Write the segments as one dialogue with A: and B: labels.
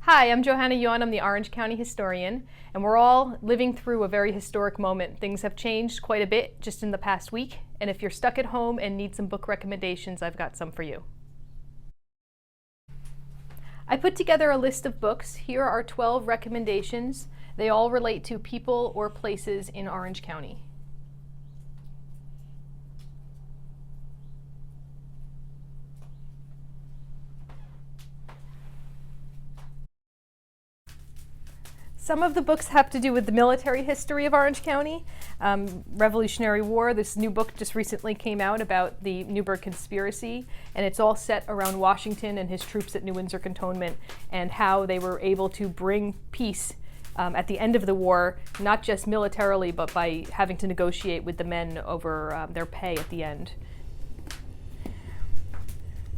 A: Hi, I'm Johanna Yuan. I'm the Orange County historian, and we're all living through a very historic moment. Things have changed quite a bit just in the past week, and if you're stuck at home and need some book recommendations, I've got some for you. I put together a list of books. Here are 12 recommendations. They all relate to people or places in Orange County. Some of the books have to do with the military history of Orange County. Revolutionary War, this new book just recently came out about the Newburgh Conspiracy, and it's all set around Washington and his troops at New Windsor Cantonment and how they were able to bring peace at the end of the war, not just militarily, but by having to negotiate with the men over their pay at the end.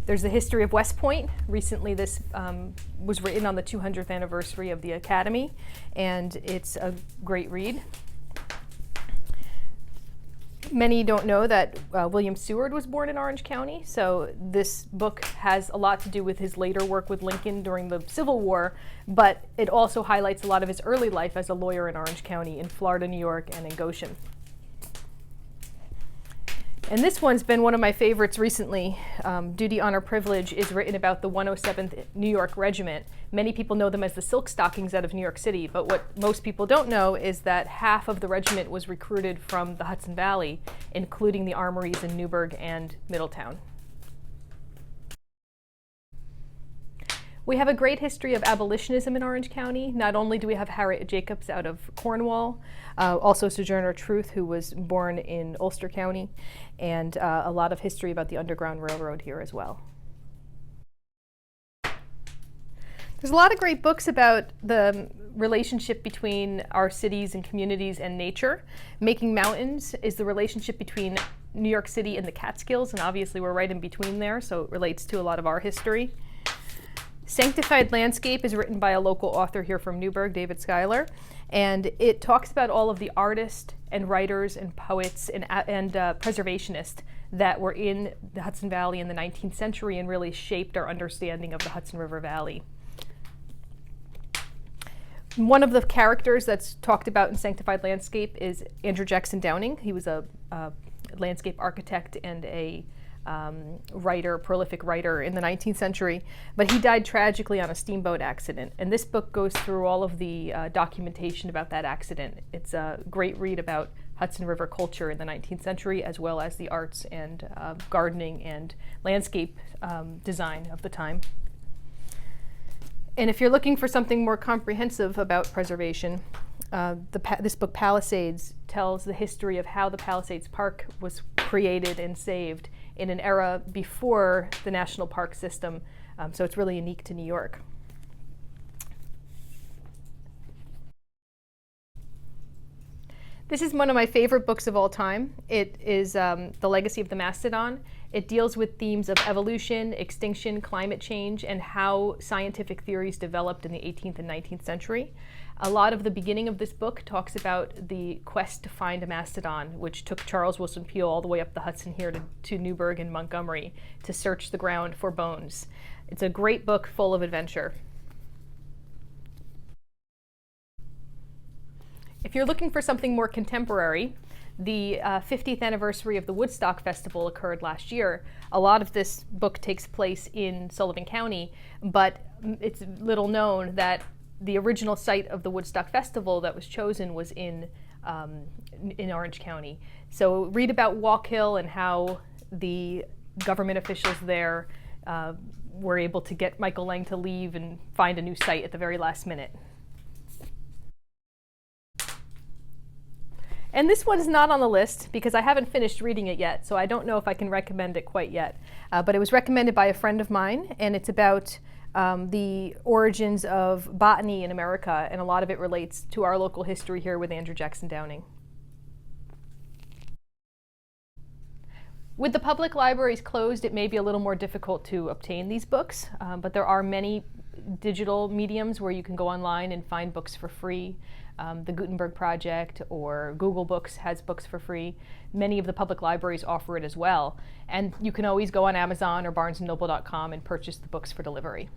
A: There's the history of West Point. Recently this was written on the 200th anniversary of the Academy, and it's a great read. Many don't know that William Seward was born in Orange County, so this book has a lot to do with his later work with Lincoln during the Civil War, but it also highlights a lot of his early life as a lawyer in Orange County, in Florida, New York, and in Goshen. And this one's been one of my favorites recently. Duty, Honor, Privilege is written about the 107th New York Regiment. Many people know them as the Silk Stockings out of New York City, but what most people don't know is that half of the regiment was recruited from the Hudson Valley, including the armories in Newburgh and Middletown. We have a great history of abolitionism in Orange County. Not only do we have Harriet Jacobs out of Cornwall, also Sojourner Truth, who was born in Ulster County, and a lot of history about the Underground Railroad here as well. There's a lot of great books about the relationship between our cities and communities and nature. Making Mountains is the relationship between New York City and the Catskills, and obviously we're right in between there, so it relates to a lot of our history. Sanctified Landscape is written by a local author here from Newburgh, David Schuyler, and it talks about all of the artists and writers and poets and preservationists that were in the Hudson Valley in the 19th century and really shaped our understanding of the Hudson River Valley. One of the characters that's talked about in Sanctified Landscape is Andrew Jackson Downing. He was a landscape architect and a prolific writer in the 19th century, but he died tragically on a steamboat accident. And this book goes through all of the documentation about that accident. It's a great read about Hudson River culture in the 19th century, as well as the arts and gardening and landscape design of the time. And if you're looking for something more comprehensive about preservation, this book, Palisades, tells the history of how the Palisades Park was created and saved in an era before the national park system, so it's really unique to New York. This is one of my favorite books of all time. It is The Legacy of the Mastodon. It deals with themes of evolution, extinction, climate change, and how scientific theories developed in the 18th and 19th century. A lot of the beginning of this book talks about the quest to find a mastodon, which took Charles Wilson Peel all the way up the Hudson here to Newburgh and Montgomery to search the ground for bones. It's a great book full of adventure. If you're looking for something more contemporary, the 50th anniversary of the Woodstock Festival occurred last year. A lot of this book takes place in Sullivan County, but it's little known that the original site of the Woodstock Festival that was chosen was in Orange County. So read about Walk Hill and how the government officials there were able to get Michael Lang to leave and find a new site at the very last minute. And this one's not on the list because I haven't finished reading it yet, so I don't know if I can recommend it quite yet. But it was recommended by a friend of mine, and it's about the origins of botany in America, and a lot of it relates to our local history here with Andrew Jackson Downing. With the public libraries closed, it may be a little more difficult to obtain these books, but there are many digital mediums where you can go online and find books for free. The Gutenberg Project or Google Books has books for free. Many of the public libraries offer it as well. And you can always go on Amazon or barnesandnoble.com and purchase the books for delivery.